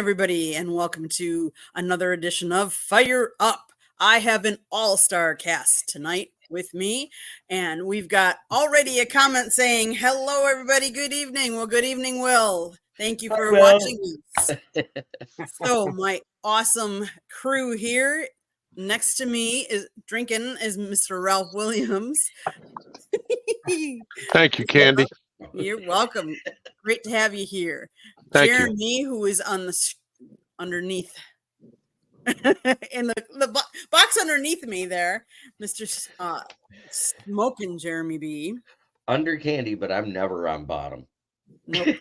everybody, and welcome to another edition of Fire Up. I have an all-star cast tonight with me, and we've got already a comment saying, hello, everybody, good evening. Well, good evening, Will. Thank you for watching us. So my awesome crew here next to me is Mr. Ralph Williams. Thank you, Candy. You're welcome. Great to have you here. Thank Jeremy, who is on the underneath in the box underneath me there, Mr. Smoking Jeremy B. Under Candy, but I'm never on bottom. Nope.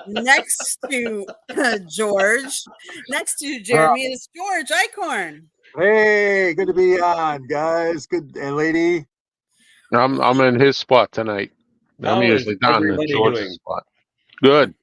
Next to George, next to Jeremy is George Eichhorn. Hey, good to be on, guys. Good, and lady. I'm in his spot tonight. I'm usually down in George's spot. Good.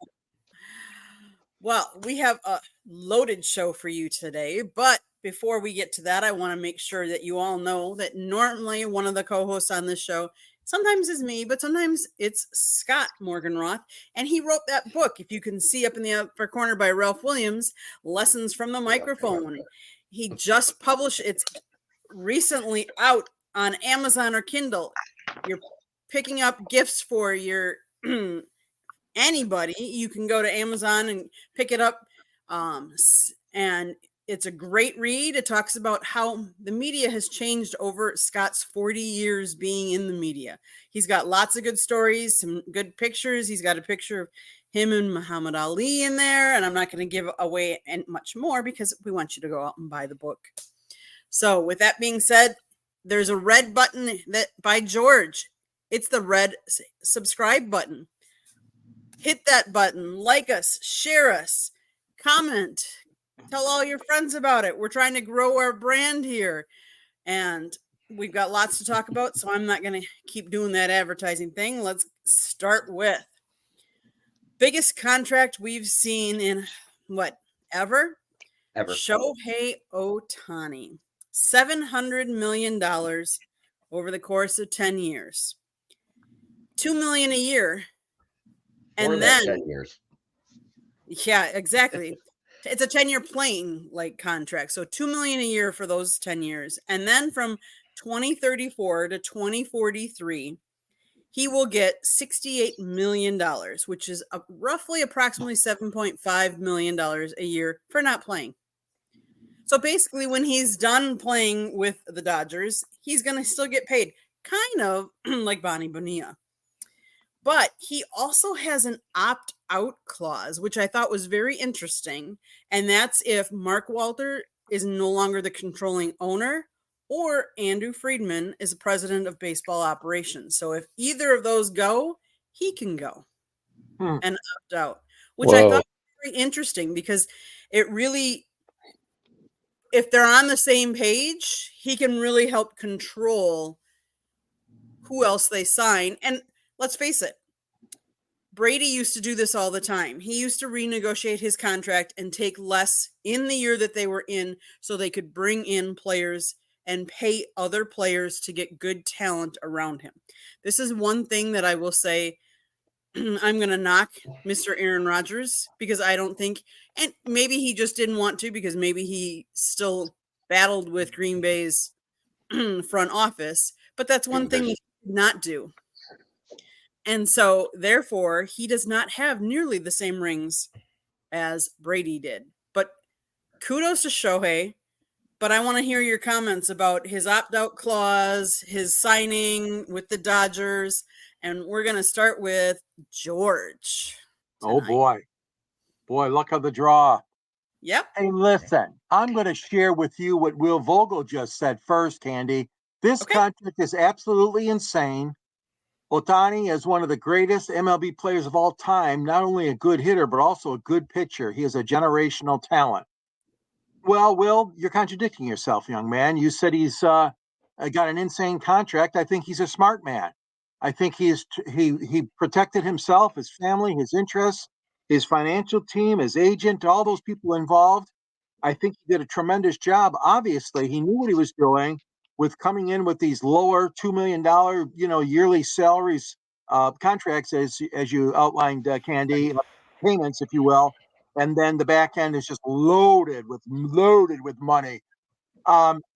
Well, we have a loaded show for you today, but before we get to that, I want to make sure that you all know that normally one of the co-hosts on this show sometimes is me, but sometimes it's Scott Morganroth, and he wrote that book, if you can see up in the upper corner, by Ralph Williams, Lessons from the Microphone. He just published it's recently out on Amazon or Kindle. You're picking up gifts for your anybody. You can go to Amazon and pick it up, and it's a great read. It talks about how the media has changed over Scott's 40 years being in the media. He's got lots of good stories, some good pictures. He's got a picture of him and Muhammad Ali in there, and I'm not going to give away much more because we want you to go out and buy the book. So with that being said, there's a red button that by George. It's the red subscribe button. Hit that button, like us, share us, comment, tell all your friends about it. We're trying to grow our brand here, and we've got lots to talk about, so I'm not going to keep doing that advertising thing. Let's start with biggest contract we've seen in ever? Shohei Ohtani. $700 million over the course of 10 years. $2 million a year. And then 10 years. Yeah, exactly. It's a 10-year playing contract. So $2 million a year for those 10 years. And then from 2034 to 2043, he will get $68 million, which is roughly approximately $7.5 million a year for not playing. So basically, when he's done playing with the Dodgers, he's going to still get paid, kind of like Bonnie Bonilla. But he also has an opt-out clause, which I thought was very interesting. And that's if Mark Walter is no longer the controlling owner or Andrew Friedman is the president of baseball operations. So if either of those go, he can go and opt out, which I thought was very interesting because it really, if they're on the same page, he can really help control who else they sign. And let's face it, Brady used to do this all the time. He used to renegotiate his contract and take less in the year that they were in so they could bring in players and pay other players to get good talent around him. This is one thing that I will say. I'm going to knock Mr. Aaron Rodgers because I don't think, and maybe he just didn't want to because maybe he still battled with Green Bay's front office, but that's one thing he did not do. And so therefore he does not have nearly the same rings as Brady did, but kudos to Shohei. But I want to hear your comments about his opt-out clause, his signing with the Dodgers. And we're going to start with George tonight. Oh, boy. Boy, luck of the draw. Yep. Hey, listen, I'm going to share with you what Will Vogel just said first, Candy. This contract is absolutely insane. Ohtani is one of the greatest MLB players of all time, not only a good hitter, but also a good pitcher. He is a generational talent. Well, Will, you're contradicting yourself, young man. You said he's got an insane contract. I think he's a smart man. I think he protected himself, his family, his interests, his financial team, his agent, all those people involved. I think he did a tremendous job. Obviously, he knew what he was doing with coming in with these lower $2 million, yearly salaries contracts, as you outlined, Candy. payments, if you will, and then the back end is just loaded with money.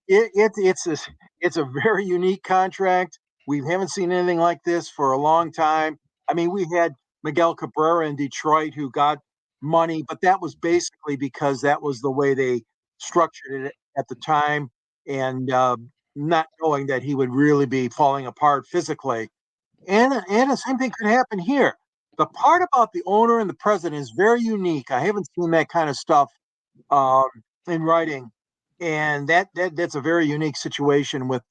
It's a very unique contract. We haven't seen anything like this for a long time. I mean, we had Miguel Cabrera in Detroit who got money, but that was basically because that was the way they structured it at the time, and not knowing that he would really be falling apart physically. And the same thing could happen here. The part about the owner and the president is very unique. I haven't seen that kind of stuff um, in writing, and that's a very unique situation with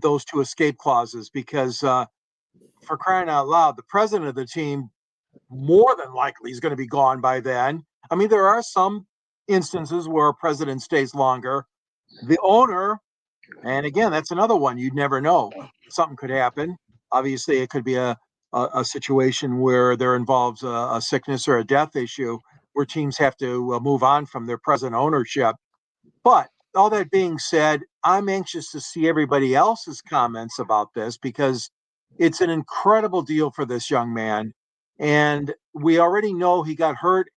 those two escape clauses. Because for crying out loud, the president of the team more than likely is going to be gone by then. I mean, there are some instances where a president stays longer. The owner, and again, that's another one you'd never know. Something could happen. Obviously, it could be a situation where there involves a sickness or a death issue where teams have to move on from their present ownership. But all that being said, I'm anxious to see everybody else's comments about this because it's an incredible deal for this young man. And we already know he got hurt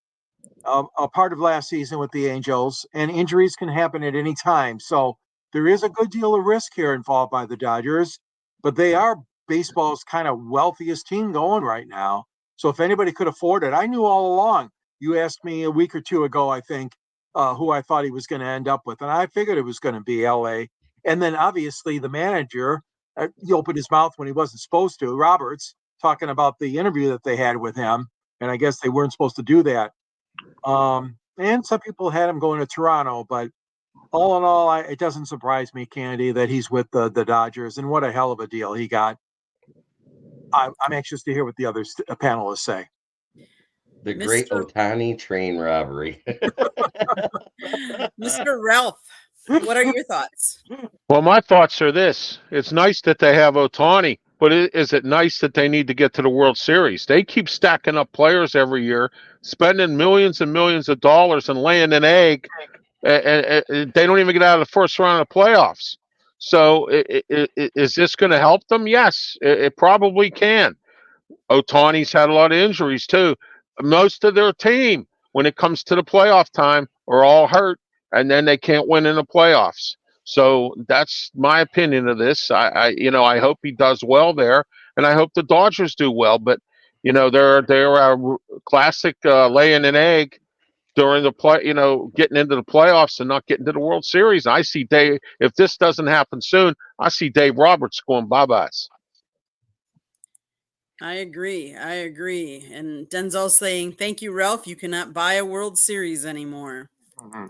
a part of last season with the Angels, and injuries can happen at any time. So there is a good deal of risk here involved by the Dodgers, but they are baseball's kind of wealthiest team going right now. So if anybody could afford it, I knew all along. You asked me a week or two ago, I think, who I thought he was going to end up with, and I figured it was going to be LA. And then obviously the manager, he opened his mouth when he wasn't supposed to, Roberts, talking about the interview that they had with him, and I guess they weren't supposed to do that. And some people had him going to Toronto, but all in all, it doesn't surprise me, Candy, that he's with the Dodgers, and what a hell of a deal he got. I'm anxious to hear what the other panelists say. The great Ohtani train robbery. Mr. Ralph, what are your thoughts? Well, my thoughts are this. It's nice that they have Ohtani, but is it nice that they need to get to the World Series? They keep stacking up players every year, spending millions and millions of dollars and laying an egg, and they don't even get out of the first round of playoffs. So is this going to help them? Yes, it probably can. Ohtani's had a lot of injuries too. Most of their team, when it comes to the playoff time, are all hurt, and then they can't win in the playoffs. So that's my opinion of this. I hope he does well there, and I hope the Dodgers do well. But they're a classic laying an egg during the play. Getting into the playoffs and not getting to the World Series. I see if this doesn't happen soon, I see Dave Roberts going bye-byes. I agree. And Denzel's saying, thank you, Ralph. You cannot buy a World Series anymore. Mm-hmm.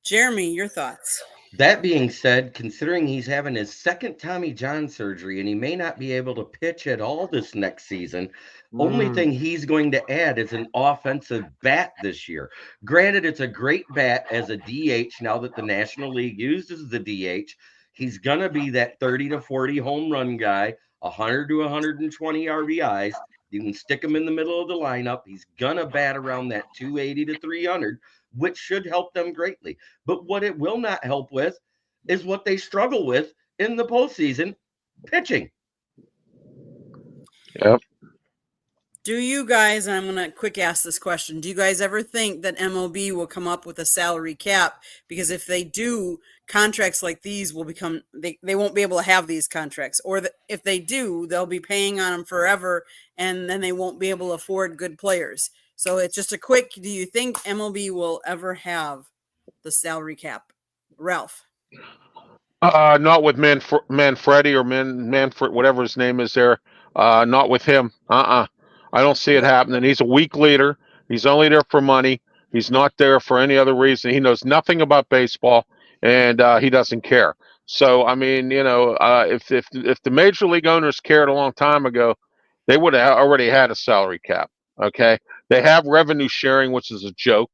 Jeremy, your thoughts? That being said, considering he's having his second Tommy John surgery and he may not be able to pitch at all this next season, only thing he's going to add is an offensive bat this year. Granted, it's a great bat as a DH now that the National League uses the DH. He's going to be that 30 to 40 home run guy, 100 to 120 RBIs. You can stick him in the middle of the lineup. He's going to bat around that 280 to 300, which should help them greatly. But what it will not help with is what they struggle with in the postseason, pitching. Yep. Do you guys, and I'm going to quick ask this question, do you guys ever think that MLB will come up with a salary cap? Because if they do, contracts like these will become, they won't be able to have these contracts. Or if they do, they'll be paying on them forever, and then they won't be able to afford good players. So it's just a quick, do you think MLB will ever have the salary cap? Ralph? Not with Manfredi or Manfred, whatever his name is there. Not with him. I don't see it happening. He's a weak leader. He's only there for money. He's not there for any other reason. He knows nothing about baseball, and he doesn't care. So, I mean, if the major league owners cared a long time ago, they would have already had a salary cap. Okay, they have revenue sharing, which is a joke.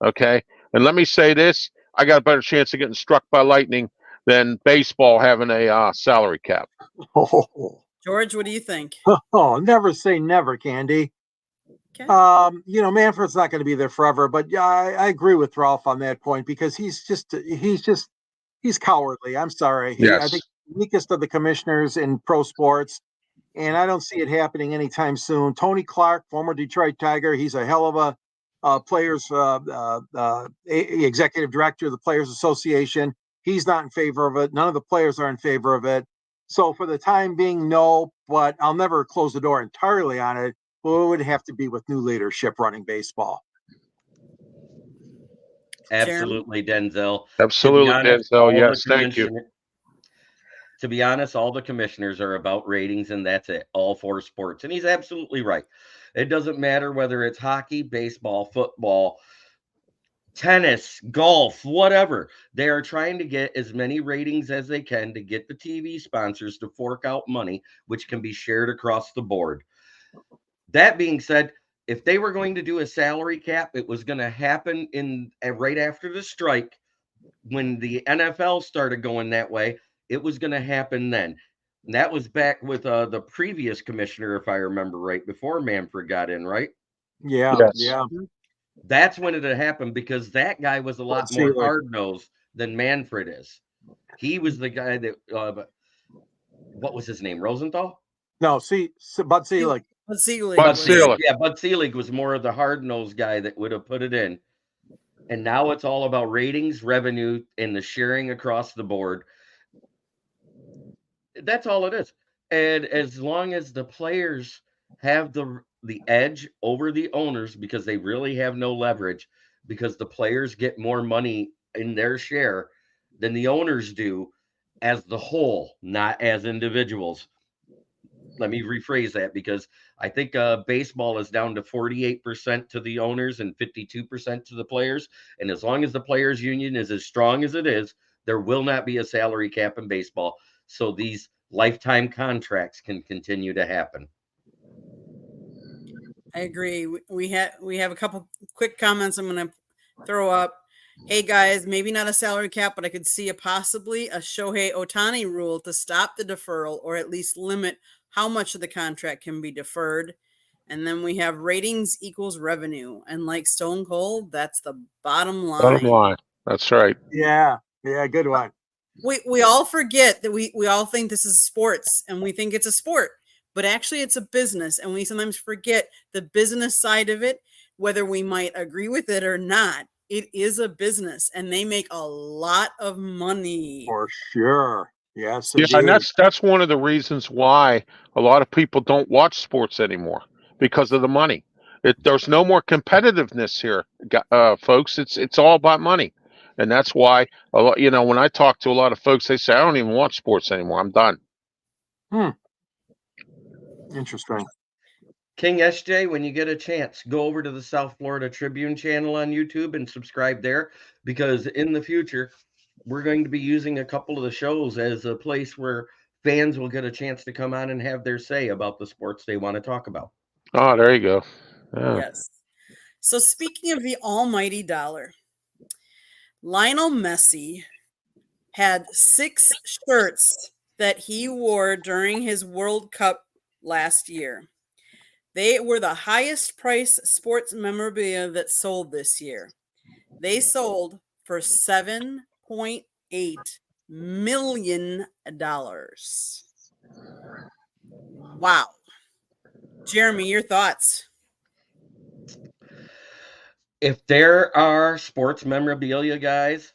Okay, and let me say this: I got a better chance of getting struck by lightning than baseball having a salary cap. George, what do you think? Oh, never say never, Candy. Okay. Manfred's not going to be there forever, but yeah, I agree with Ralph on that point because he's cowardly. I'm sorry. Yes. I think the weakest of the commissioners in pro sports. and I don't see it happening anytime soon. Tony Clark, former Detroit Tiger, he's a hell of a executive director of the Players Association. He's not in favor of it. None of the players are in favor of it. So for the time being, no, but I'll never close the door entirely on it. Well, it would have to be with new leadership running baseball. Absolutely, Denzel. Absolutely, Denzel. Yes, thank you. To be honest, all the commissioners are about ratings, and that's it, all for sports. And he's absolutely right. It doesn't matter whether it's hockey, baseball, football, tennis, golf, whatever. They are trying to get as many ratings as they can to get the TV sponsors to fork out money, which can be shared across the board. That being said, if they were going to do a salary cap, it was going to happen right after the strike. When the NFL started going that way, it was going to happen then. And that was back with the previous commissioner, if I remember right, before Manfred got in, right? Yeah, Yes. yeah. That's when it had happened, because that guy was a lot more hard-nosed than Manfred is. He was the guy that, what was his name, Rosenthal? No, Bud Selig. Bud Selig. Bud Selig. Yeah, Bud Selig was more of the hard-nosed guy that would have put it in. And now it's all about ratings, revenue, and the sharing across the board. That's all it is. And as long as the players have the edge over the owners, because they really have no leverage, because the players get more money in their share than the owners do as the whole, not as individuals. Let me rephrase that, because I think baseball is down to 48% to the owners and 52% to the players. And as long as the players union is as strong as it is, there will not be a salary cap in baseball. So these lifetime contracts can continue to happen. I agree. We have a couple quick comments I'm going to throw up. Hey guys, maybe not a salary cap, but I could see possibly a Shohei Ohtani rule to stop the deferral, or at least limit how much of the contract can be deferred. And then we have ratings equals revenue. And like Stone Cold, that's the bottom line. Bottom line. That's right. Yeah, good one. We all forget that we all think this is sports, and we think it's a sport, but actually it's a business. And we sometimes forget the business side of it, whether we might agree with it or not. It is a business, and they make a lot of money. For sure. Yes. Yeah, and that's one of the reasons why a lot of people don't watch sports anymore, because of the money. There's no more competitiveness here, folks. It's all about money, and that's why when I talk to a lot of folks, they say I don't even watch sports anymore. I'm done. Interesting. King SJ, when you get a chance, go over to the South Florida Tribune channel on YouTube and subscribe there, because in the future, we're going to be using a couple of the shows as a place where fans will get a chance to come on and have their say about the sports they want to talk about. Oh, there you go. Yeah. Yes. So speaking of the almighty dollar, Lionel Messi had 6 shirts that he wore during his World Cup last year. They were the highest price sports memorabilia that sold this year. They sold for $7.8 million. Wow. Jeremy, your thoughts? If there are sports memorabilia guys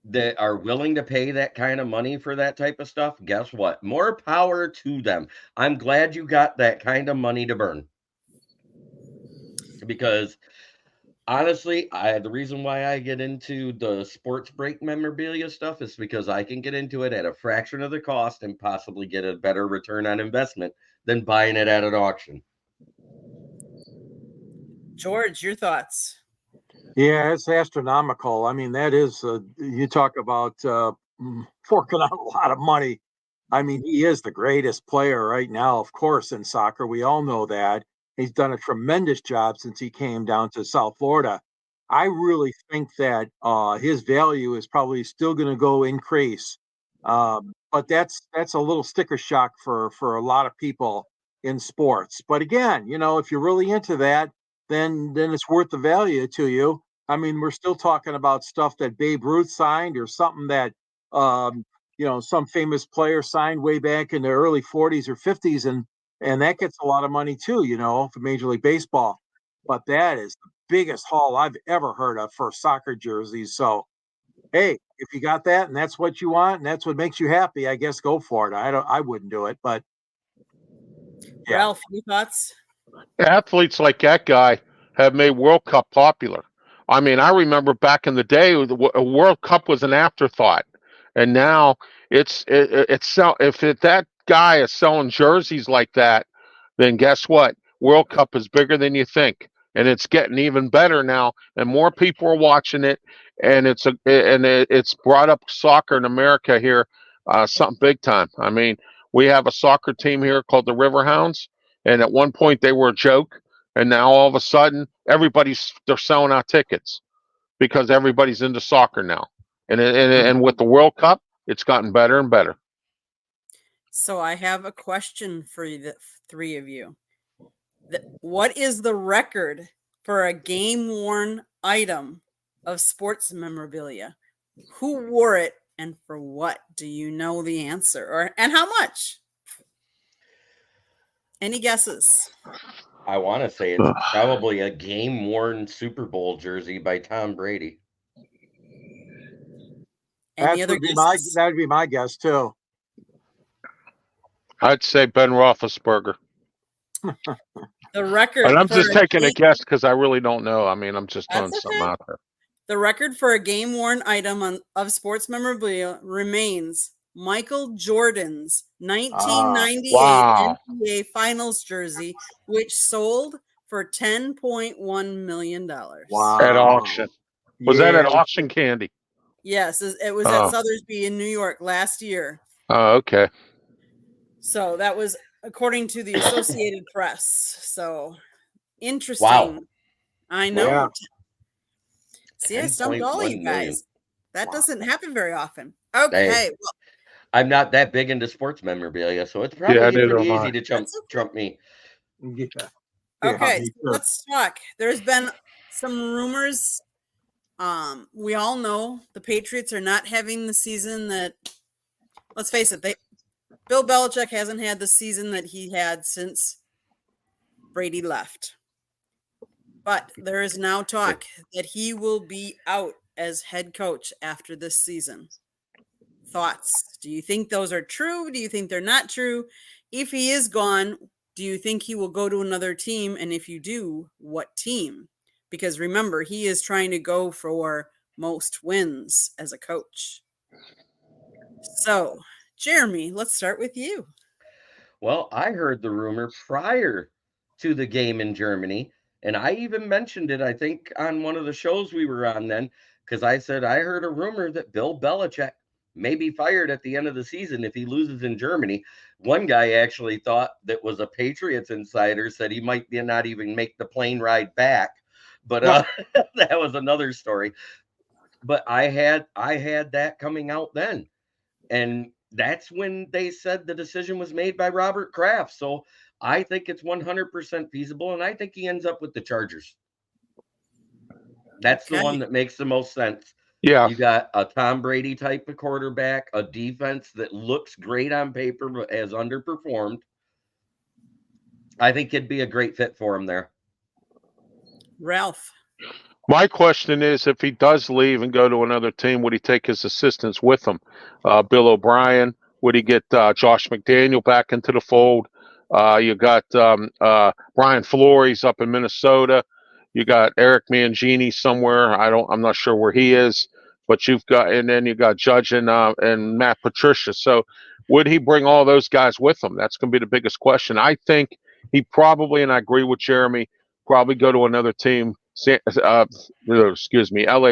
that are willing to pay that kind of money for that type of stuff, guess what? More power to them. I'm glad you got that kind of money to burn. Because honestly, the reason why I get into the sports break memorabilia stuff is because I can get into it at a fraction of the cost and possibly get a better return on investment than buying it at an auction. George, your thoughts? Yeah, it's astronomical. I mean, that is, you talk about forking out a lot of money. I mean, he is the greatest player right now, of course, in soccer. We all know that. He's done a tremendous job since he came down to South Florida. I really think that his value is probably still going to go increase. But that's a little sticker shock for a lot of people in sports. But again, if you're really into that, then it's worth the value to you. I mean, we're still talking about stuff that Babe Ruth signed, or something that some famous player signed way back in the early 40s or 50s, and and that gets a lot of money too, for Major League Baseball. But that is the biggest haul I've ever heard of for soccer jerseys. So, hey, if you got that and that's what you want and that's what makes you happy, I guess go for it. I wouldn't do it, but yeah. Ralph, any thoughts? Athletes like that guy have made World Cup popular. I mean, I remember back in the day, a World Cup was an afterthought, and now it's that guy is selling jerseys like that, then guess what? World Cup is bigger than you think, and it's getting even better now, and more people are watching it, and it's brought up soccer in America here, something big time. I mean, we have a soccer team here called the Riverhounds, and at one point they were a joke, and now all of a sudden they're selling out tickets because everybody's into soccer now, and with the World Cup, it's gotten better and better. So I have a question for the three of you. What is the record for a game-worn item of sports memorabilia? Who wore it and for what? Do you know the answer, and how much? Any guesses? I want to say it's probably a game-worn Super Bowl jersey by Tom Brady. Any other guesses? That would be my guess too. I'd say Ben Roethlisberger. The record. And I'm just taking a guess because I really don't know. I mean, I'm just throwing something out there. The record for a game-worn item of sports memorabilia remains Michael Jordan's 1998 NBA Finals jersey, which sold for $10.1 million. Wow. At auction. Was that at auction, Candy? Yes, it was at Sotheby's in New York last year. Oh, okay. So that was according to the Associated Press. So interesting. Wow. I know. Yeah. See, I stumped all of you guys. That doesn't happen very often. Hey, Okay. well, I'm not that big into sports memorabilia, so it's probably pretty easy to trump me. Yeah. Okay, so let's talk. There's been some rumors. We all know the Patriots are not having the season that, let's face it, Bill Belichick hasn't had the season that he had since Brady left. But there is now talk that he will be out as head coach after this season. Thoughts? Do you think those are true? Do you think they're not true? If he is gone, do you think he will go to another team? And if you do, what team? Because remember, he is trying to go for most wins as a coach. So, Jeremy, let's start with you. Well, I heard the rumor prior to the game in Germany, and I even mentioned it, I think, on one of the shows we were on then, because I said I heard a rumor that Bill Belichick may be fired at the end of the season if he loses in Germany. One guy actually thought that was a Patriots insider, said he might not even make the plane ride back. But that was another story. But I had that coming out then. And that's when they said the decision was made by Robert Kraft. So I think it's 100% feasible, and I think he ends up with the Chargers. That's the one that makes the most sense. Yeah. You got a Tom Brady type of quarterback, a defense that looks great on paper but has underperformed. I think it'd be a great fit for him there. Ralph. My question is, if he does leave and go to another team, would he take his assistants with him? Bill O'Brien? Would he get Josh McDaniel back into the fold? You got Brian Flores up in Minnesota. You got Eric Mangini somewhere. I'm not sure where he is, but and then you got Judge and Matt Patricia. So would he bring all those guys with him? That's going to be the biggest question. I think he probably, and I agree with Jeremy, probably go to another team. LA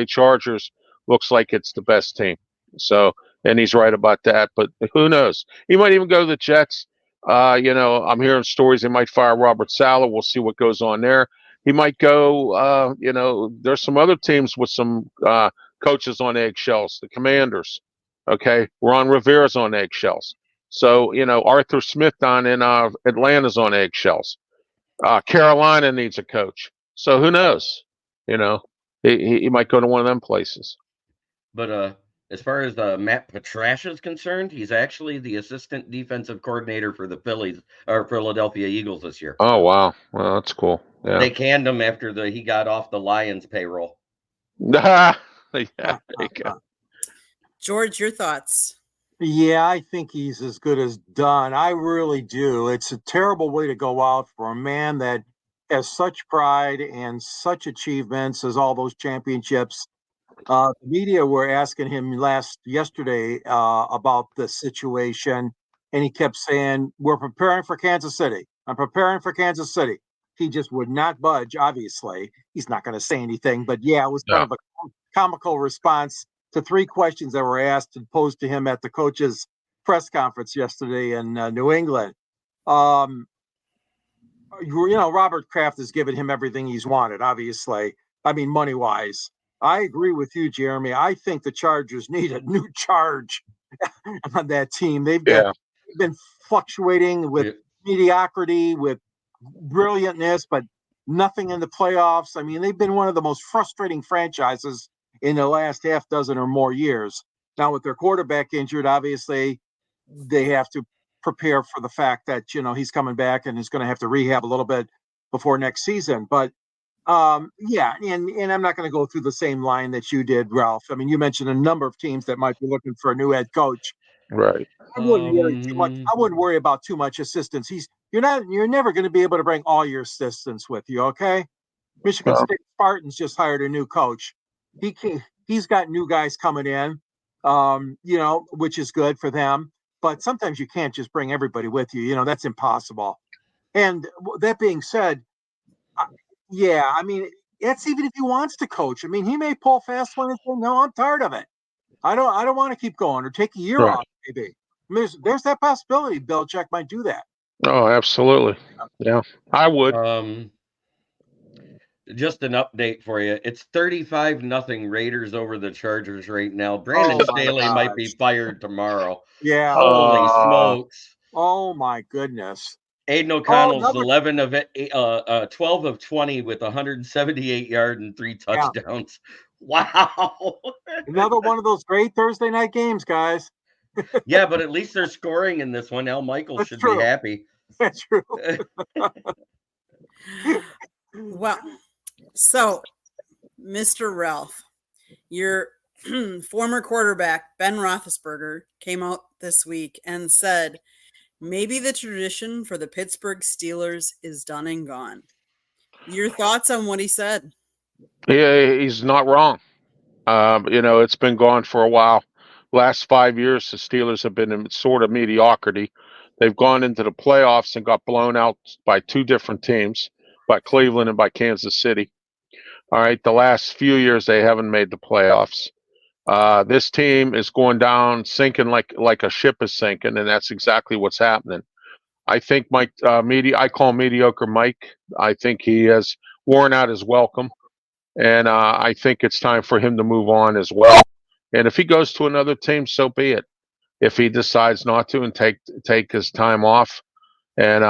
Chargers looks like it's the best team. So, and he's right about that, but who knows? He might even go to the Jets. I'm hearing stories he might fire Robert Saleh. We'll see what goes on there. He might go, there's some other teams with some coaches on eggshells, the Commanders. Okay. Ron Rivera's on eggshells. So, Arthur Smith down in Atlanta's on eggshells. Carolina needs a coach. So who knows? He might go to one of them places. But As far as Matt Patricia is concerned, he's actually the assistant defensive coordinator for the Philadelphia Eagles this year. Oh wow, well that's cool. Yeah. They canned him after he got off the Lions payroll. Yeah, there you go. George, your thoughts? Yeah, I think he's as good as done. I really do. It's a terrible way to go out for a man that has such pride and such achievements as all those championships. The media were asking him yesterday about the situation, and he kept saying, "We're preparing for Kansas City. I'm preparing for Kansas City." He just would not budge. Obviously, he's not going to say anything, but yeah, it was kind of a comical response to 3 questions that were asked and posed to him at the coach's press conference yesterday in New England. Robert Kraft has given him everything he's wanted, obviously. I mean, money-wise. I agree with you, Jeremy. I think the Chargers need a new charge on that team. They've been fluctuating with mediocrity, with brilliantness, but nothing in the playoffs. I mean, they've been one of the most frustrating franchises in the last half dozen or more years. Now, with their quarterback injured, obviously, they have to prepare for the fact that, he's coming back and is going to have to rehab a little bit before next season. But yeah, and I'm not going to go through the same line that you did, Ralph. I mean, you mentioned a number of teams that might be looking for a new head coach. Right. I wouldn't worry too much. I wouldn't worry about too much assistance. You're never going to be able to bring all your assistants with you. Okay. Michigan State Spartans just hired a new coach. He's got new guys coming in, which is good for them. But sometimes you can't just bring everybody with you. That's impossible. And that being said, yeah, I mean, that's even if he wants to coach. I mean, he may pull fast one and say, "No, I'm tired of it. I don't want to keep going," or take a year off. Maybe I mean, there's that possibility. Belichick might do that. Oh, absolutely. Yeah, I would. Just an update for you. It's 35-0 Raiders over the Chargers right now. Brandon Staley might be fired tomorrow. Yeah. Holy smokes. Oh my goodness. Aiden O'Connell's 12 of 20 with 178 yards and 3 touchdowns. Yeah. Wow. Another one of those great Thursday night games, guys. Yeah, but at least they're scoring in this one. Al Michaels should be happy. That's true. Well, so Mr. Ralph, your former quarterback, Ben Roethlisberger, came out this week and said, maybe the tradition for the Pittsburgh Steelers is done and gone. Your thoughts on what he said? Yeah, he's not wrong. It's been gone for a while. Last 5 years, the Steelers have been in sort of mediocrity. They've gone into the playoffs and got blown out by 2 different teams, by Cleveland and by Kansas City. All right, the last few years they haven't made the playoffs. This team is going down, sinking like a ship is sinking, and that's exactly what's happening. I think I call him mediocre Mike. I think he has worn out his welcome, and I think it's time for him to move on as well. And if he goes to another team, so be it. If he decides not to and take his time off, and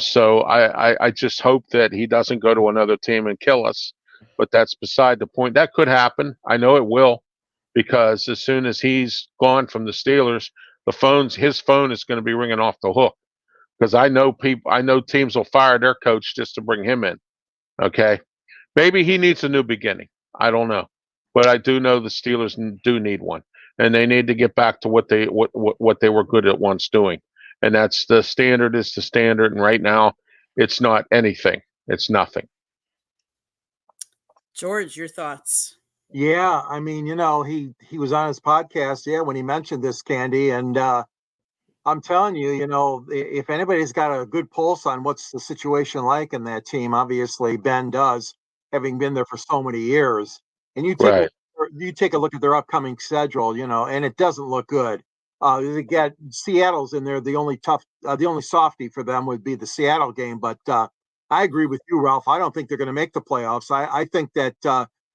so I just hope that he doesn't go to another team and kill us. But that's beside the point. That could happen. I know it will, because as soon as he's gone from the Steelers, his phone is going to be ringing off the hook. Because I know teams will fire their coach just to bring him in. Okay, maybe he needs a new beginning. I don't know, but I do know the Steelers do need one, and they need to get back to what they were good at once doing. And that's the standard is the standard. And right now, it's not anything. It's nothing. George, your thoughts? Yeah, I mean, he was on his podcast, when he mentioned this, Candy, and I'm telling you, if anybody's got a good pulse on what's the situation like in that team, obviously Ben does, having been there for so many years. And you take a look at their upcoming schedule, and it doesn't look good. They get Seattle's in there. The only softie for them would be the Seattle game. But I agree with you, Ralph. I don't think they're going to make the playoffs. I think that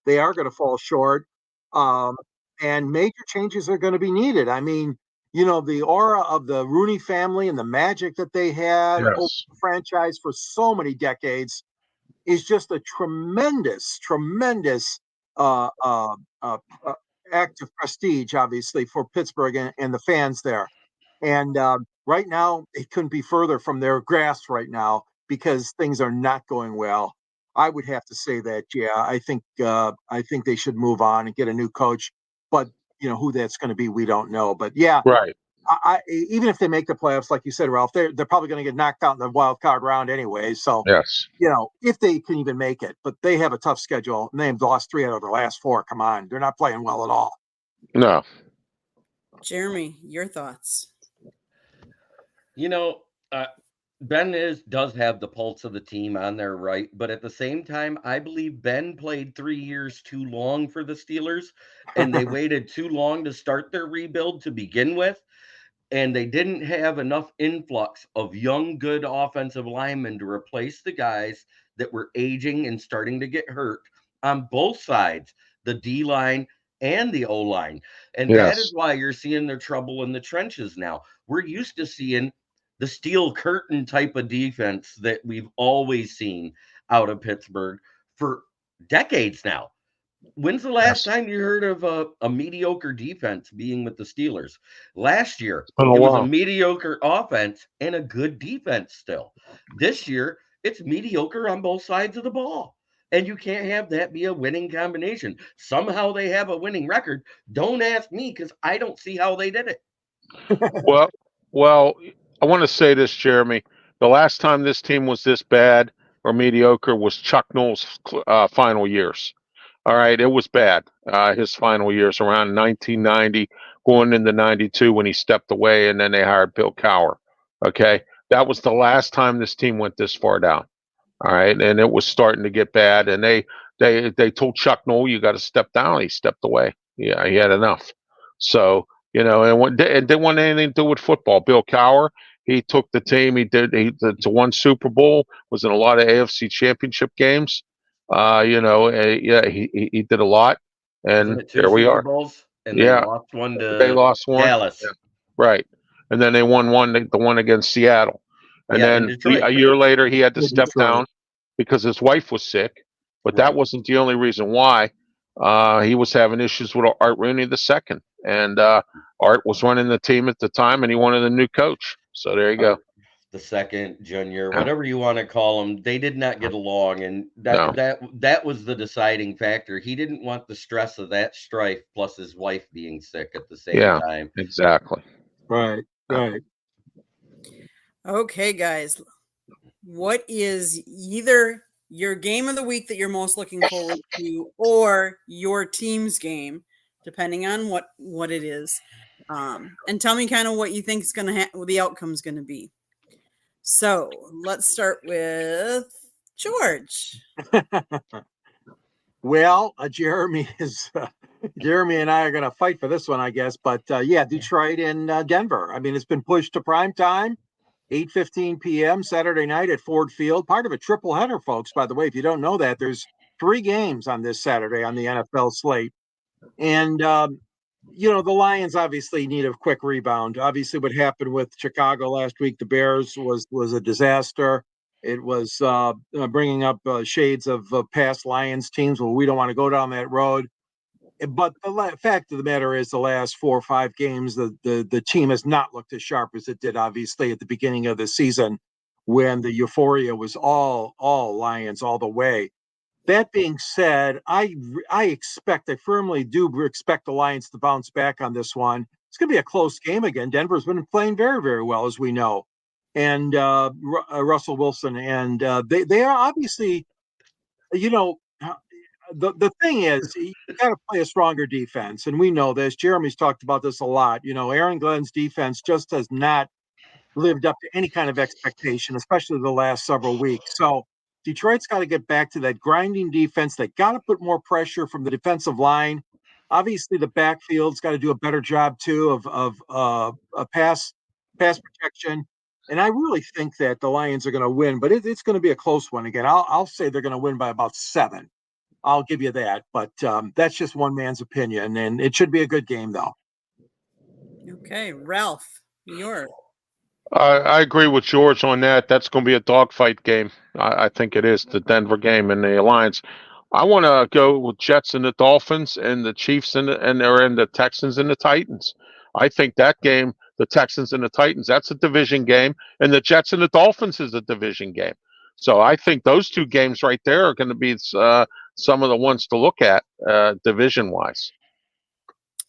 they are going to fall short, and major changes are going to be needed. I mean, the aura of the Rooney family and the magic that they had over the franchise for so many decades is just a tremendous act of prestige, obviously, for Pittsburgh and the fans there. And right now, it couldn't be further from their grasp right now because things are not going well. I would have to say that, yeah, I think they should move on and get a new coach. But who that's going to be, we don't know. But yeah, Right. even if they make the playoffs, like you said, Ralph, they're probably going to get knocked out in the wild card round anyway. So Yes. if they can even make it, but they have a tough schedule and they've lost 3 out of their last 4. Come on, they're not playing well at all. No. Jeremy, your thoughts? Ben does have the pulse of the team on their right, but at the same time, I believe Ben played 3 years too long for the Steelers, and they waited too long to start their rebuild to begin with, and they didn't have enough influx of young, good offensive linemen to replace the guys that were aging and starting to get hurt on both sides, the D line and the O line. And that is why you're seeing their trouble in the trenches now. We're used to seeing the steel curtain type of defense that we've always seen out of Pittsburgh for decades now. When's the last time you heard of a mediocre defense being with the Steelers? Last year, it was a mediocre offense and a good defense still. This year, it's mediocre on both sides of the ball. And you can't have that be a winning combination. Somehow they have a winning record. Don't ask me because I don't see how they did it. Well, I want to say this, Jeremy. The last time this team was this bad or mediocre was Chuck Noll's final years. All right, it was bad. His final years around 1990, going into 92 when he stepped away, and then they hired Bill Cowher. Okay, that was the last time this team went this far down. All right, and it was starting to get bad, and they told Chuck Noll, you got to step down. He stepped away. Yeah, he had enough. So and didn't want anything to do with football. Bill Cowher, he took the team. He to one Super Bowl, was in a lot of AFC Championship games. Yeah, he did a lot, and there we are. Bowls, and they lost one to Dallas. Yeah. Right, and then they won the one against Seattle, and then a year later he had to step down because his wife was sick. But that wasn't the only reason why. He was having issues with Art Rooney II, and Art was running the team at the time, and he wanted a new coach. So there you go. The second, junior, whatever you want to call them, they did not get along, and that was the deciding factor. He didn't want the stress of that strife plus his wife being sick at the same time. Exactly. Right. Okay, guys, what is either your game of the week that you're most looking forward to, or your team's game, depending on what it is, and tell me kind of what you think is going to the outcome's going to be. So let's start with George. Well, Jeremy and I are going to fight for this one, I guess. But Detroit and Denver. I mean, it's been pushed to prime time, 8:15 p.m. Saturday night at Ford Field. Part of a triple header, folks. By the way, if you don't know that, there's 3 games on this Saturday on the NFL slate. And the Lions obviously need a quick rebound. Obviously, what happened with Chicago last week, the Bears, was a disaster. It was bringing up shades of past Lions teams. Well, we don't want to go down that road. But the fact of the matter is, the last 4 or 5 games, the team has not looked as sharp as it did, obviously, at the beginning of the season when the euphoria was all Lions all the way. That being said, I firmly do expect the Lions to bounce back on this one. It's going to be a close game again. Denver's been playing very, very well, as we know. And Russell Wilson, and they are obviously, the thing is, you got to play a stronger defense. And we know this. Jeremy's talked about this a lot. Aaron Glenn's defense just has not lived up to any kind of expectation, especially the last several weeks. So Detroit's got to get back to that grinding defense. They got to put more pressure from the defensive line. Obviously, the backfield's got to do a better job too of pass protection. And I really think that the Lions are going to win, but it's going to be a close one again. I'll say they're going to win by about 7. I'll give you that, but that's just one man's opinion, and it should be a good game, though. Okay, Ralph, yours. I agree with George on that. That's going to be a dogfight game. I think it is, the Denver game and the Lions. I want to go with Jets and the Dolphins and the Chiefs and the Texans and the Titans. I think that game, the Texans and the Titans, that's a division game, and the Jets and the Dolphins is a division game. So I think those two games right there are going to be some of the ones to look at division-wise.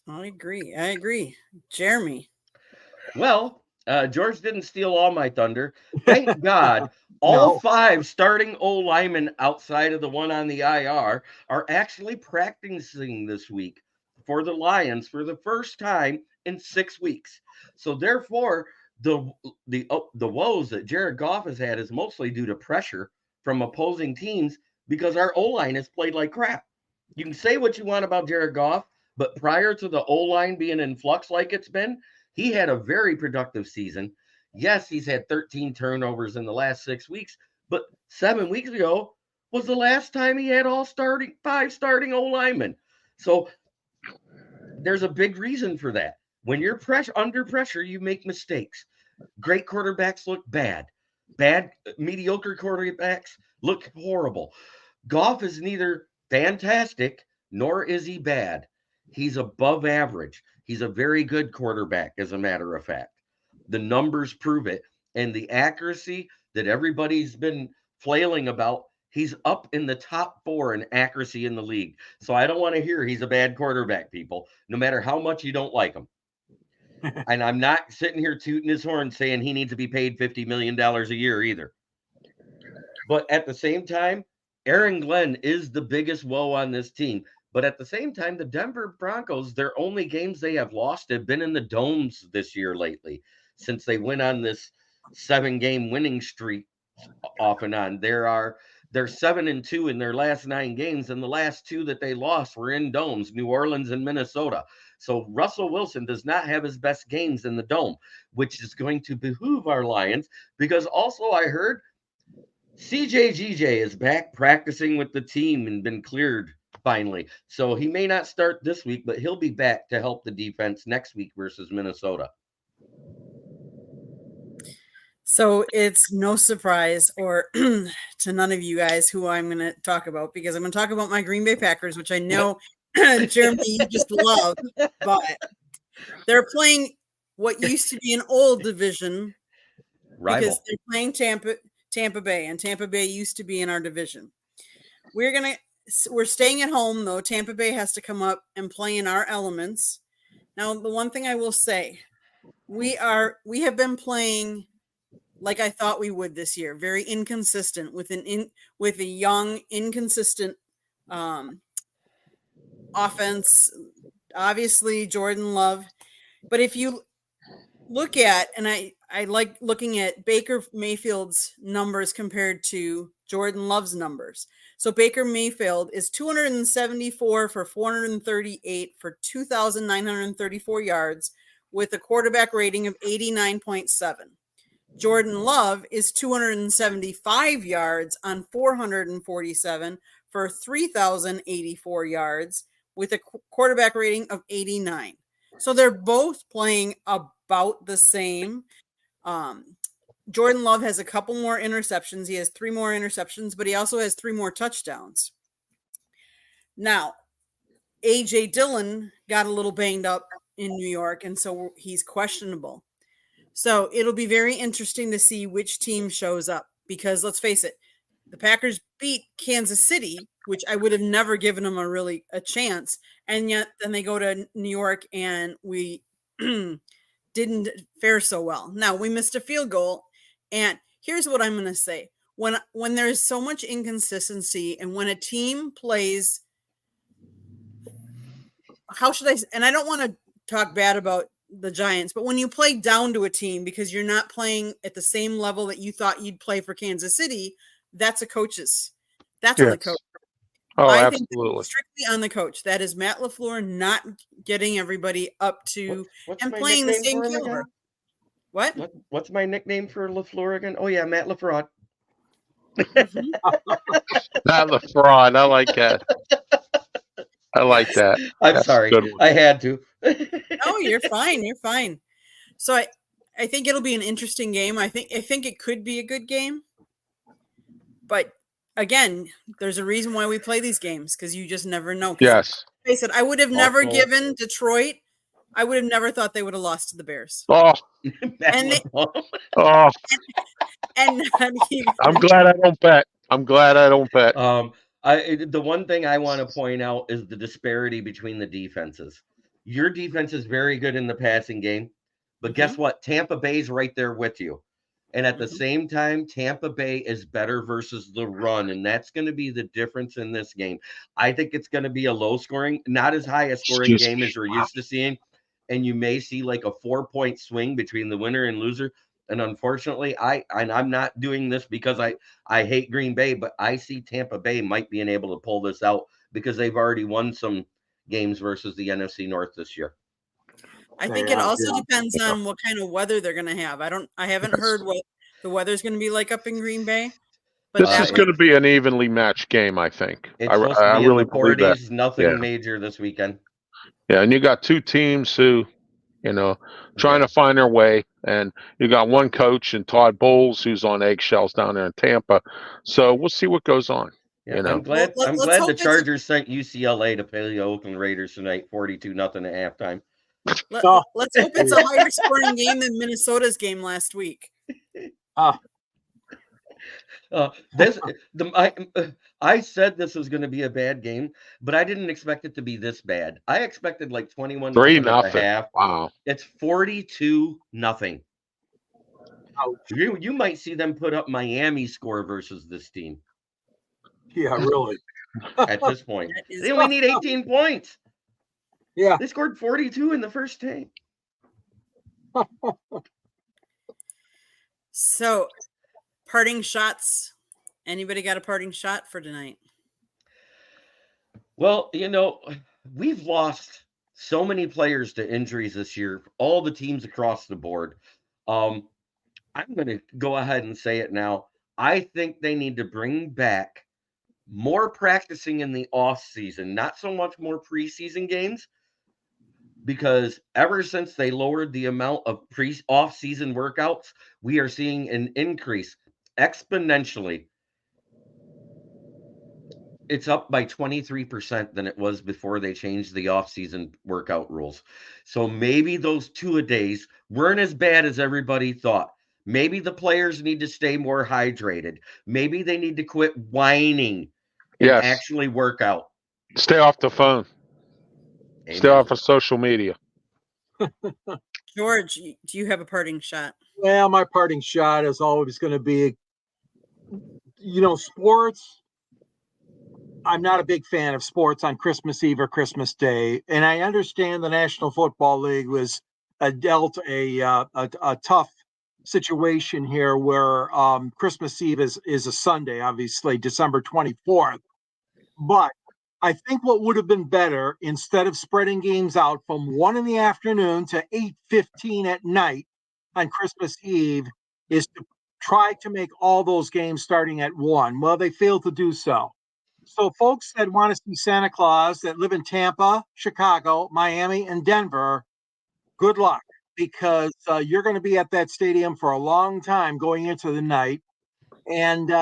I agree. Jeremy. Well, George didn't steal all my thunder. Thank God. All 5 starting O-linemen outside of the one on the IR are actually practicing this week for the Lions for the first time in 6 weeks. So therefore, the woes that Jared Goff has had is mostly due to pressure from opposing teams because our O-line has played like crap. You can say what you want about Jared Goff, but prior to the O-line being in flux like it's been, he had a very productive season. Yes, he's had 13 turnovers in the last 6 weeks, but 7 weeks ago was the last time he had 5 starting O-linemen. So there's a big reason for that. When you're under pressure, you make mistakes. Great quarterbacks look bad. Mediocre quarterbacks look horrible. Goff is neither fantastic nor is he bad. He's above average. He's a very good quarterback, as a matter of fact. The numbers prove it. And the accuracy that everybody's been flailing about, he's up in the top 4 in accuracy in the league. So I don't want to hear he's a bad quarterback, people, no matter how much you don't like him. And I'm not sitting here tooting his horn saying he needs to be paid $50 million a year either. But at the same time, Aaron Glenn is the biggest woe on this team. But at the same time, the Denver Broncos, their only games they have lost have been in the domes this year lately, since they went on this 7-game winning streak off and on. They're 7-2 in their last 9 games, and the last 2 that they lost were in domes, New Orleans and Minnesota. So Russell Wilson does not have his best games in the dome, which is going to behoove our Lions, because also I heard CJGJ is back practicing with the team and been cleared finally. So he may not start this week, but he'll be back to help the defense next week versus Minnesota. So it's no surprise or to none of you guys who I'm going to talk about, because I'm going to talk about my Green Bay Packers, which I know Jeremy, you just love, but they're playing what used to be an old division rival, because they're playing Tampa Bay, and Tampa Bay used to be in our division. We're staying at home, though. Tampa Bay has to come up and play in our elements. Now, the one thing I will say, we have been playing like I thought we would this year, very inconsistent with a young, inconsistent offense. Obviously, Jordan Love, but if you look at, and I like looking at Baker Mayfield's numbers compared to Jordan Love's numbers. So Baker Mayfield is 274 for 438 for 2,934 yards with a quarterback rating of 89.7. Jordan Love is 275 yards on 447 for 3,084 yards with a quarterback rating of 89. So they're both playing about the same. Jordan Love has a couple more interceptions. He has 3 more interceptions, but he also has 3 more touchdowns. Now, A.J. Dillon got a little banged up in New York, and so he's questionable. So it'll be very interesting to see which team shows up, because let's face it, the Packers beat Kansas City, which I would have never given them a chance. And yet then they go to New York and we didn't fare so well. Now we missed a field goal. And here's what I'm going to say. When there's so much inconsistency and when a team plays, and I don't want to talk bad about the Giants, but when you play down to a team because you're not playing at the same level that you thought you'd play for Kansas City, that's on the coach. Oh, I absolutely. think strictly on the coach. That is Matt LaFleur not getting everybody up to and playing the same caliber. What's my nickname for LaFleur again? Oh yeah, Matt LaFraud. Matt LaFraud. I like that. I'm sorry. I had to. No, you're fine. You're fine. So I think it'll be an interesting game. I think it could be a good game. But again, there's a reason why we play these games, because you just never know. Yes. Face it, I would have never given Detroit. I would have never thought they would have lost to the Bears. Oh, And they, oh, and not even. I'm glad I don't bet. I'm glad I don't bet. The one thing I want to point out is the disparity between the defenses. Your defense is very good in the passing game, but guess what? Tampa Bay's right there with you. And at the same time, Tampa Bay is better versus the run, and that's going to be the difference in this game. I think it's going to be a low-scoring, not as high a scoring game as we're used to seeing, and you may see like a 4-point swing between the winner and loser. And unfortunately, I'm not doing this because I hate Green Bay, but I see Tampa Bay might be able to pull this out because they've already won some games versus the NFC North this year. I think it also depends on what kind of weather they're going to have. I haven't heard what the weather's going to be like up in Green Bay. But this is going to be an evenly matched game, I think. It's supposed to be really in the 40s, nothing major this weekend. Yeah, and you got two teams who, trying to find their way, and you got one coach and Todd Bowles who's on eggshells down there in Tampa. So we'll see what goes on. Yeah, I'm glad the Chargers sent UCLA to play the Oakland Raiders tonight, 42-0 at halftime. Let's hope it's a higher scoring game than Minnesota's game last week. I said this was going to be a bad game, but I didn't expect it to be this bad. I expected like 21-0 at the half. Wow. It's 42-0. You might see them put up Miami score versus this team. Yeah, really. At this point. They only need 18 points. Yeah. They scored 42 in the first game. So, parting shots. Anybody got a parting shot for tonight? Well, we've lost so many players to injuries this year, all the teams across the board. I'm going to go ahead and say it now. I think they need to bring back more practicing in the off season, not so much more preseason games, because ever since they lowered the amount of off season workouts, we are seeing an increase exponentially. It's up by 23% than it was before they changed the off-season workout rules. So maybe those two-a-days weren't as bad as everybody thought. Maybe the players need to stay more hydrated. Maybe they need to quit whining and actually work out. Stay off the phone. Amen. Stay off of social media. George, do you have a parting shot? Well, my parting shot is always going to be, sports. I'm not a big fan of sports on Christmas Eve or Christmas Day, and I understand the National Football League was dealt a tough situation here where Christmas Eve is a Sunday, obviously December 24th. But I think what would have been better, instead of spreading games out from 1 p.m. to 8:15 at night on Christmas Eve, is to try to make all those games starting at 1. Well, they failed to do so. So folks that want to see Santa Claus that live in Tampa, Chicago, Miami, and Denver, good luck, because you're going to be at that stadium for a long time going into the night. And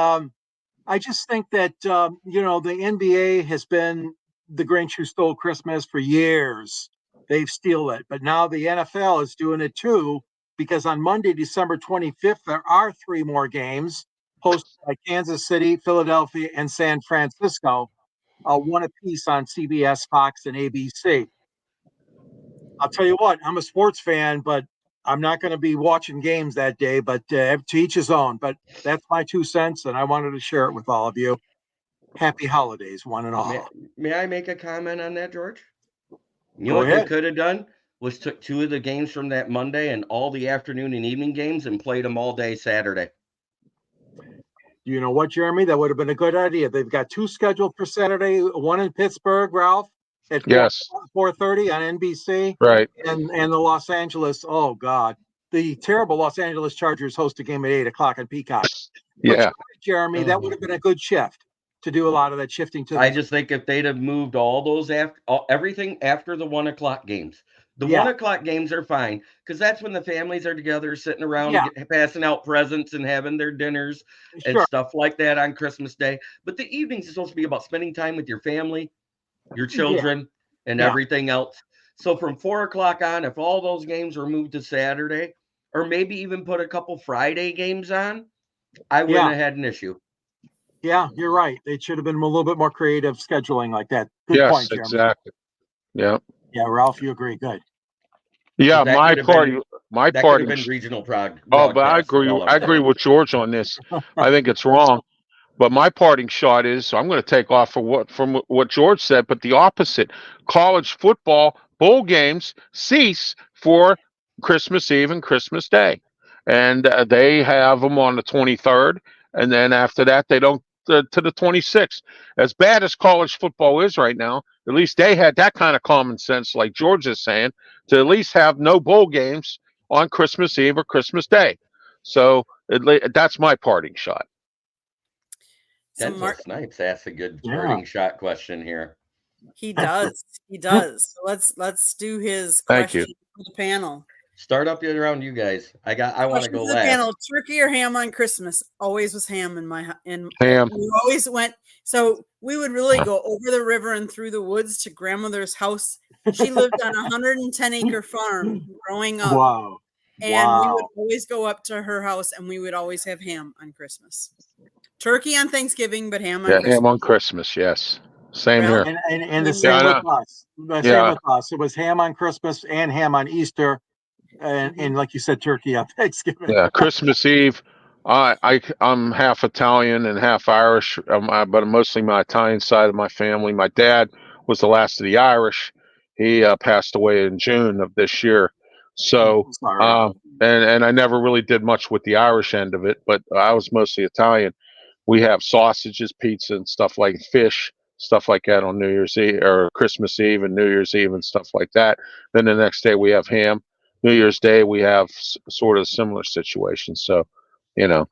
I just think that, the NBA has been the Grinch who stole Christmas for years. They've stolen it. But now the NFL is doing it too, because on Monday, December 25th, there are 3 more games hosted by Kansas City, Philadelphia, and San Francisco, one apiece on CBS, Fox, and ABC. I'll tell you what, I'm a sports fan, but I'm not going to be watching games that day, but to each his own. But that's my 2 cents, and I wanted to share it with all of you. Happy holidays, one and all. May I make a comment on that, George? You know what they could have done was took 2 of the games from that Monday and all the afternoon and evening games and played them all day Saturday. You know what, Jeremy? That would have been a good idea. They've got 2 scheduled for Saturday, one in Pittsburgh, Ralph, at 4:30 on NBC. Right. And the Los Angeles, oh, God. The terrible Los Angeles Chargers host a game at 8 o'clock on Peacock. Yeah. But Jeremy, that would have been a good shift to do a lot of that shifting to. I just think if they'd have moved all those everything after the 1 o'clock games, The 1:00 games are fine because that's when the families are together, sitting around, passing out presents and having their dinners and stuff like that on Christmas Day. But the evenings is supposed to be about spending time with your family, your children, and everything else. So from 4:00 on, if all those games were moved to Saturday, or maybe even put a couple Friday games on, I wouldn't have had an issue. Yeah, you're right. They should have been a little bit more creative scheduling like that. Good point, Jeremy. Exactly. Yeah. Yeah, Ralph, you agree. Good. Yeah, my part could have been regional broadcast. Oh, but I agree with George on this. I think it's wrong. But my parting shot is I'm going to take off from what George said, but the opposite. College football bowl games cease for Christmas Eve and Christmas Day, and they have them on the 23rd, and then after that they don't to the 26th. As bad as college football is right now, at least they had that kind of common sense, like George is saying, to at least have no bowl games on Christmas Eve or Christmas Day. So that's my parting shot. Denzel Snipes asked a good parting shot question here. He does. He does. So let's do his question for the panel. Start up around you guys. I want to go last. Panel, turkey or ham on Christmas? Always was ham in ham. We always went. So we would really go over the river and through the woods to grandmother's house. She lived on a 110-acre farm growing up. Wow. And we would always go up to her house, and we would always have ham on Christmas. Turkey on Thanksgiving, but ham on Christmas. Ham on Christmas, yes. Same here. And the same with us. The same with us. It was ham on Christmas and ham on Easter. And like you said, turkey on Thanksgiving. Yeah, Christmas Eve. I'm half Italian and half Irish, but mostly my Italian side of my family. My dad was the last of the Irish. He passed away in June of this year. So, and I never really did much with the Irish end of it, but I was mostly Italian. We have sausages, pizza, and stuff like fish, stuff like that on New Year's Eve or Christmas Eve and New Year's Eve and stuff like that. Then the next day we have ham. New Year's Day we have sort of similar situations. So, What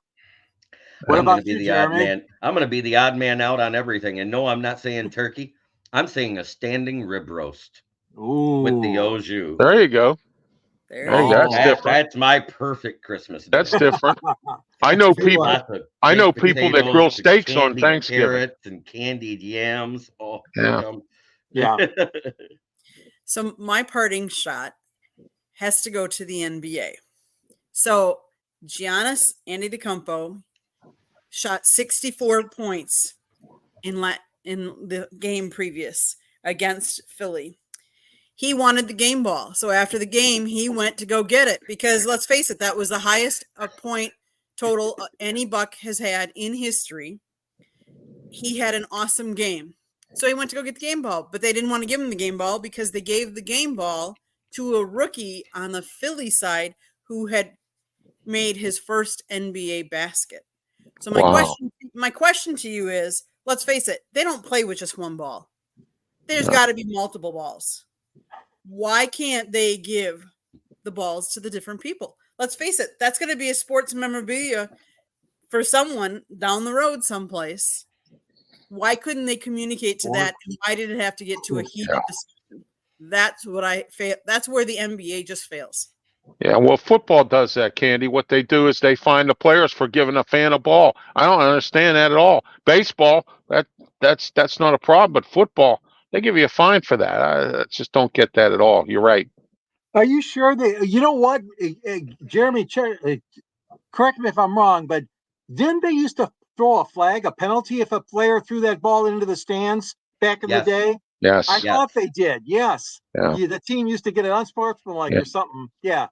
I'm about going to be you, the odd Jeremy? man. I'm going to be the odd man out on everything. And no, I'm not saying turkey. I'm saying a standing rib roast with the au jus. There you go. That's different. That's my perfect Christmas dinner. That's different. I know people. I know people that grill steaks on Thanksgiving. Carrots and candied yams. Oh, yeah. So my parting shot has to go to the NBA. So Giannis Antetokounmpo shot 64 points in the game previous against Philly. He wanted the game ball. So after the game, he went to go get it because let's face it, that was the highest point total any Buck has had in history. He had an awesome game. So he went to go get the game ball, but they didn't want to give him the game ball because they gave the game ball to a rookie on the Philly side who had made his first NBA basket. So my question to you is, let's face it, they don't play with just one ball. There's got to be multiple balls. Why can't they give the balls to the different people? Let's face it, that's going to be a sports memorabilia for someone down the road someplace. Why couldn't they communicate to that? And why did it have to get to a heated discussion? That's what that's where the NBA just fails. Yeah, well, football does that, Candy. What they do is they fine the players for giving a fan a ball. I don't understand that at all. Baseball, that's not a problem, but football, they give you a fine for that. I just don't get that at all. You're right. Are you sure you know what, Jeremy, correct me if I'm wrong, but didn't they used to throw a penalty if a player threw that ball into the stands back in the day? Yes. I thought they did. Yes. Yeah. The team used to get it unsportsmanlike or something. Yeah.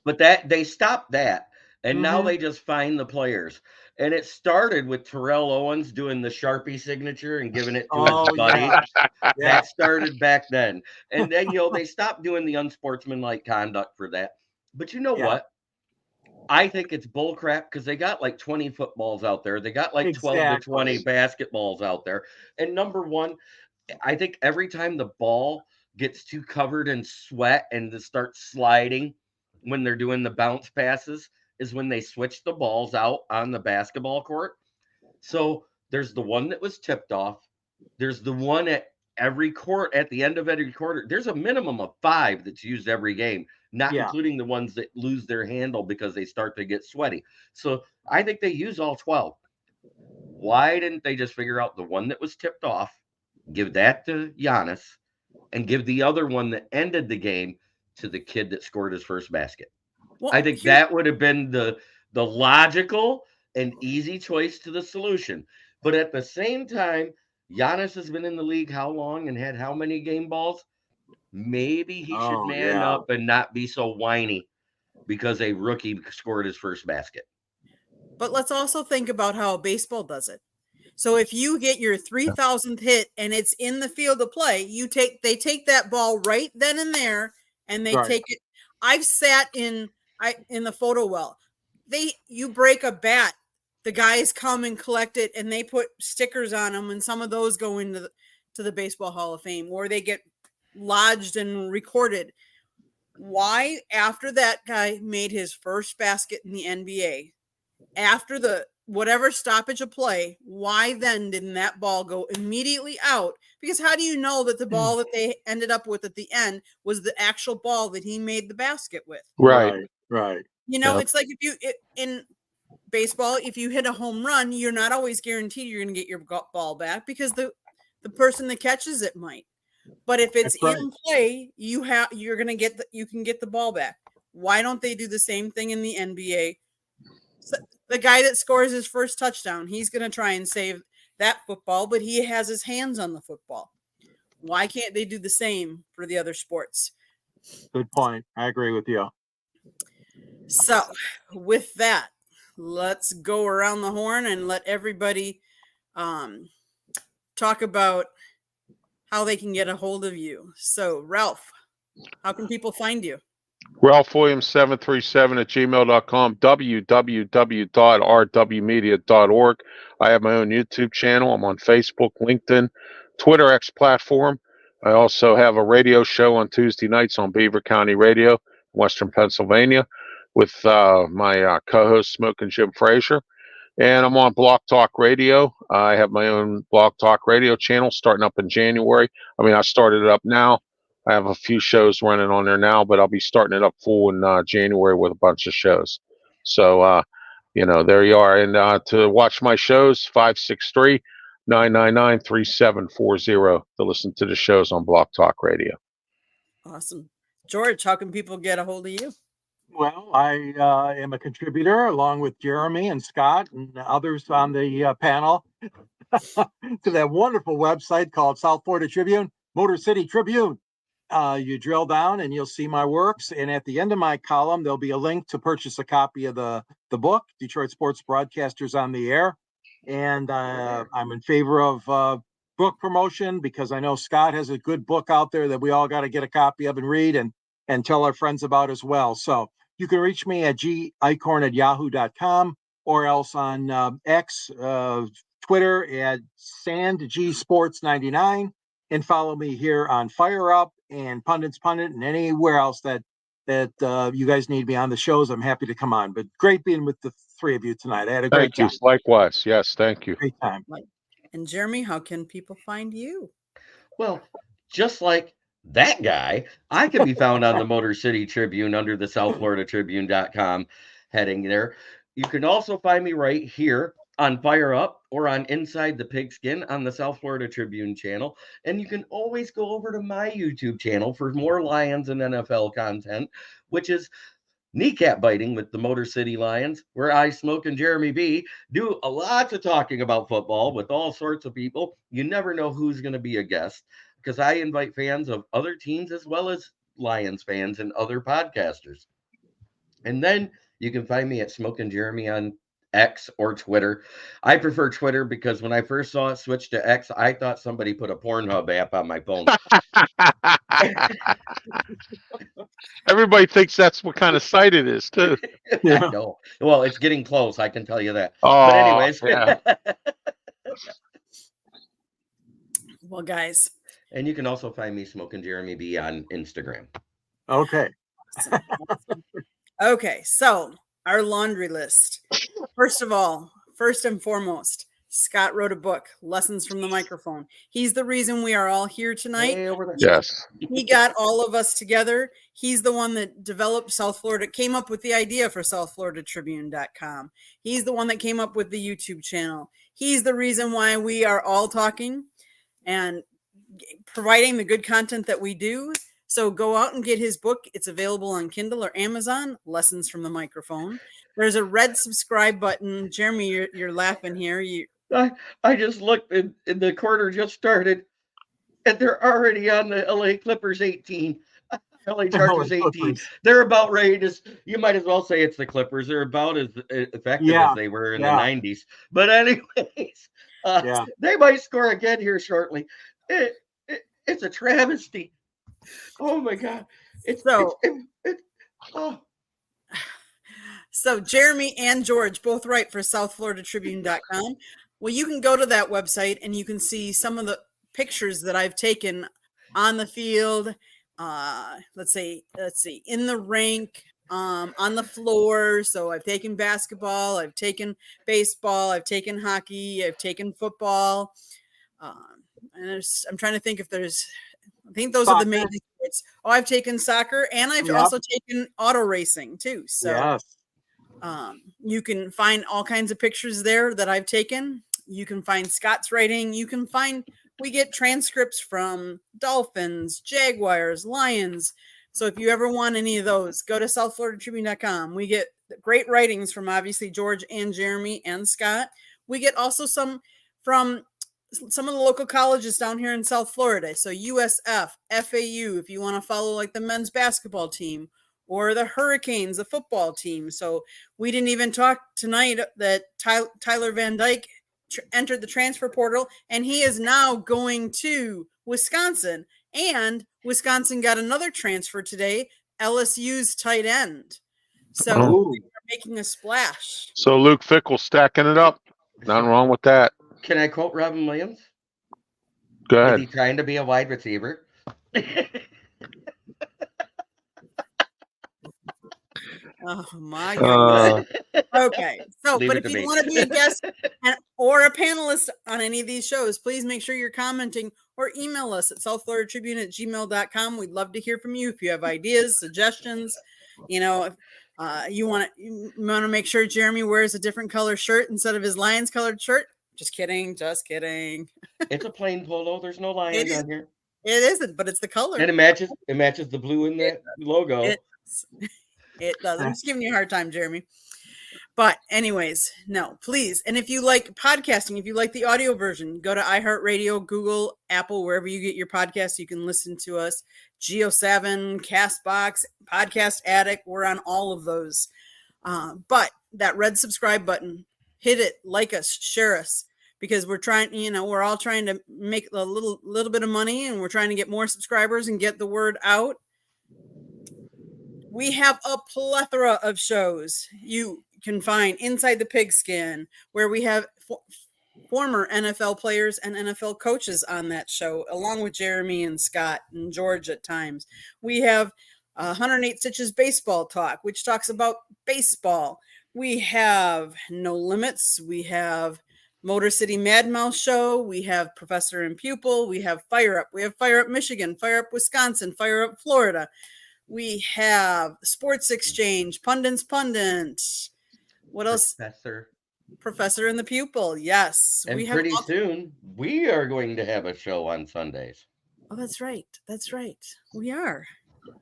But they stopped that. And now they just fine the players. And it started with Terrell Owens doing the Sharpie signature and giving it to his buddy. That started back then. And then, they stopped doing the unsportsmanlike conduct for that. But you know what? I think it's bullcrap because they got like 20 footballs out there. They got like 12 to 20 basketballs out there. And number one, I think every time the ball gets too covered in sweat and to start sliding when they're doing the bounce passes is when they switch the balls out on the basketball court. So there's the one that was tipped off. There's the one at every quarter, at the end of every quarter, there's a minimum of 5 that's used every game, not including the ones that lose their handle because they start to get sweaty. So I think they use all 12. Why didn't they just figure out the one that was tipped off, give that to Giannis, and give the other one that ended the game to the kid that scored his first basket? Well, I think that would have been the logical and easy choice to the solution. But at the same time, Giannis has been in the league how long and had how many game balls? Maybe he should man up and not be so whiny because a rookie scored his first basket. But let's also think about how baseball does it. So if you get your 3,000th hit and it's in the field of play, they take that ball right then and there, and they take it. I've sat in the photo well. You break a bat, the guys come and collect it, and they put stickers on them, and some of those go into the Baseball Hall of Fame, or they get lodged and recorded. Why, after that guy made his first basket in the NBA, after the whatever stoppage of play, why then didn't that ball go immediately out? Because how do you know that the ball that they ended up with at the end was the actual ball that he made the basket with? Right. You know, it's like in baseball, if you hit a home run, you're not always guaranteed you're going to get your ball back because the person that catches it might. But if it's in play, you can get the ball back. Why don't they do the same thing in the NBA? So the guy that scores his first touchdown, he's going to try and save that football, but he has his hands on the football. Why can't they do the same for the other sports? Good point. I agree with you. So with that, let's go around the horn and let everybody talk about how they can get a hold of you. So Ralph, how can people find you? RalphWilliams737@gmail.com, www.rwmedia.org. I have my own YouTube channel. I'm on Facebook, LinkedIn, Twitter X platform. I also have a radio show on Tuesday nights on Beaver County Radio, Western Pennsylvania, with my co-host Smoking Jim Frazier. And I'm on Block Talk Radio. I have my own Block Talk Radio channel starting up in January. I started it up now. I have a few shows running on there now, but I'll be starting it up full in January with a bunch of shows. So, there you are. And to watch my shows, 563-999-3740 to listen to the shows on Block Talk Radio. Awesome. George, how can people get a hold of you? Well, I am a contributor along with Jeremy and Scott and others on the panel to that wonderful website called South Florida Tribune, Motor City Tribune. You drill down and you'll see my works. And at the end of my column, there'll be a link to purchase a copy of the book, Detroit Sports Broadcasters on the Air. And I'm in favor of book promotion because I know Scott has a good book out there that we all got to get a copy of and read and tell our friends about as well. So you can reach me at gicorn@yahoo.com or else on X, Twitter at SandGSports99, and follow me here on Fire Up and Pundits Pundit and anywhere else that you guys need me on the shows. I'm happy to come on. But great being with the three of you tonight. I had a great time. Thank you. Likewise. Yes, thank you. Great time. And Jeremy, how can people find you? Well, just like that guy, I can be found on the Motor City Tribune under the southfloridatribune.com heading there. You can also find me right here on Fire Up or on Inside the Pigskin on the South Florida Tribune channel. And you can always go over to my YouTube channel for more Lions and NFL content, which is Kneecap Biting with the Motor City Lions, where I, Smoke, and Jeremy B do a lot of talking about football with all sorts of people. You never know who's going to be a guest because I invite fans of other teams as well as Lions fans and other podcasters. And then you can find me at Smoke and Jeremy on X or Twitter. I prefer Twitter because when I first saw it switch to X, I thought somebody put a Pornhub app on my phone. Everybody thinks that's what kind of site it is, too. Yeah. I know. Well, it's getting close. I can tell you that. Oh, but anyways. Yeah. Well, guys. And you can also find me, Smoking Jeremy B, on Instagram. Okay. Awesome. Okay, so our laundry list. First and foremost, Scott wrote a book, Lessons from the Microphone. He's the reason we are all here tonight. Way over there. Yes. He got all of us together. He's the one that developed South Florida, came up with the idea for southfloridatribune.com. He's the one that came up with the YouTube channel. He's the reason why we are all talking and providing the good content that we do. So go out and get his book. It's available on Kindle or Amazon, Lessons from the Microphone. There's a red subscribe button. Jeremy, you're laughing here. I just looked and the quarter just started, and they're already on the LA Clippers 18. LA Chargers 18. They're about ready to, you might as well say it's the Clippers. They're about as effective as they were in the 90s. But anyways, they might score again here shortly. It's a travesty. Oh my God. So Jeremy and George both write for southfloridatribune.com. Well, you can go to that website and you can see some of the pictures that I've taken on the field. Let's see, in the rink, on the floor. So I've taken basketball, I've taken baseball, I've taken hockey, I've taken football. And I'm trying to think if there's, I think those are the main sports. Oh, I've taken soccer, and I've also taken auto racing too. So you can find all kinds of pictures there that I've taken. You can find Scott's writing. You can find, we get transcripts from Dolphins, Jaguars, Lions. So if you ever want any of those, go to southfloridatribune.com. We get great writings from obviously George and Jeremy and Scott. We get also some from some of the local colleges down here in South Florida. So USF, FAU, if you want to follow like the men's basketball team, or the Hurricanes, the football team. So we didn't even talk tonight that Tyler Van Dyke entered the transfer portal, and he is now going to Wisconsin. And Wisconsin got another transfer today, LSU's tight end. So we're making a splash. So Luke Fickle stacking it up. Nothing wrong with that. Can I quote Robin Williams? Go ahead. Is he trying to be a wide receiver? Oh my goodness. Okay. So, Leave but it if to you me. want to be a guest or a panelist on any of these shows, please make sure you're commenting or email us at southfloridatribune@gmail.com. We'd love to hear from you if you have ideas, suggestions. You know, if you want to make sure Jeremy wears a different color shirt instead of his Lions colored shirt. Just kidding. Just kidding. It's a plain polo. There's no lions on here. It isn't, but it's the color. And it matches the blue in that logo. It does. I'm just giving you a hard time, Jeremy. But anyways, no, please. And if you like podcasting, if you like the audio version, go to iHeartRadio, Google, Apple, wherever you get your podcasts, you can listen to us. Geo7, Castbox, Podcast Addict. We're on all of those. But that red subscribe button, hit it, like us, share us, because we're trying, we're all trying to make a little bit of money, and we're trying to get more subscribers and get the word out. We have a plethora of shows you can find Inside the Pigskin, where we have former NFL players and NFL coaches on that show, along with Jeremy and Scott and George at times. We have 108 Stitches Baseball Talk, which talks about baseball. We have No Limits. We have Motor City Mad Mouse Show. We have Professor and Pupil. We have Fire Up. We have Fire Up Michigan, Fire Up Wisconsin, Fire Up Florida. We have Sports Exchange, Pundit's Pundit. What else? Professor and the Pupil. Yes. And pretty soon we are going to have a show on Sundays. Oh, that's right. That's right. We are.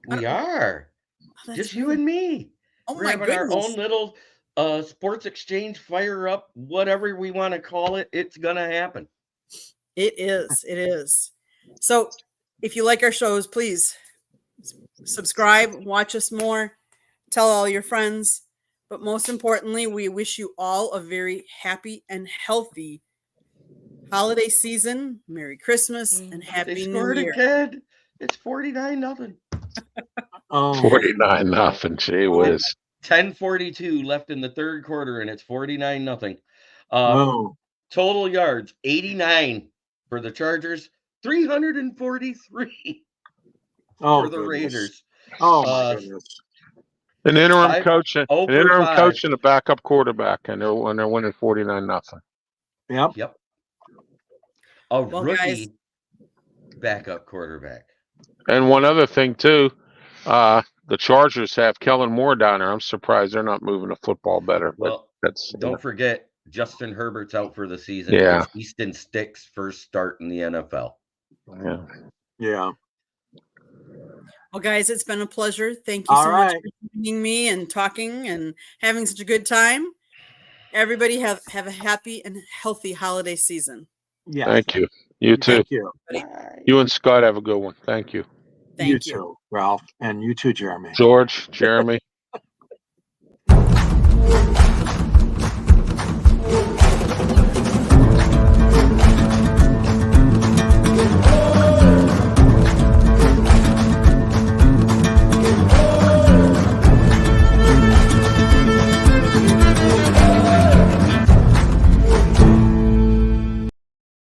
We are. Just you and me. Oh, We're my having goodness. our own little Sports Exchange, Fire Up, whatever we want to call it. It's going to happen. It is. It is. So if you like our shows, please subscribe, watch us more, tell all your friends. But most importantly, we wish you all a very happy and healthy holiday season. Merry Christmas and Happy New Year. Again. It's 49-0. 49-0. Gee whiz. 10:42 left in the third quarter, and it's 49-0. Total yards 89 for the Chargers, 343 for the Raiders. Oh my goodness! An interim coach and a backup quarterback, and they're winning 49-0. Yep. Yep. A Well, rookie guys. backup quarterback. And one other thing too, the Chargers have Kellen Moore down there. I'm surprised they're not moving the football better. Well, but that's don't forget Justin Herbert's out for the season. Yeah. It's Easton Stick's first start in the NFL. Yeah. Yeah. Well, guys, it's been a pleasure. Thank you All so much right. for joining me and talking and having such a good time. Everybody have a happy and healthy holiday season. Yeah. Thank you. You too. Thank you. You and Scott have a good one. Thank you. Thank you too, Ralph, and you too, Jeremy. George, Jeremy.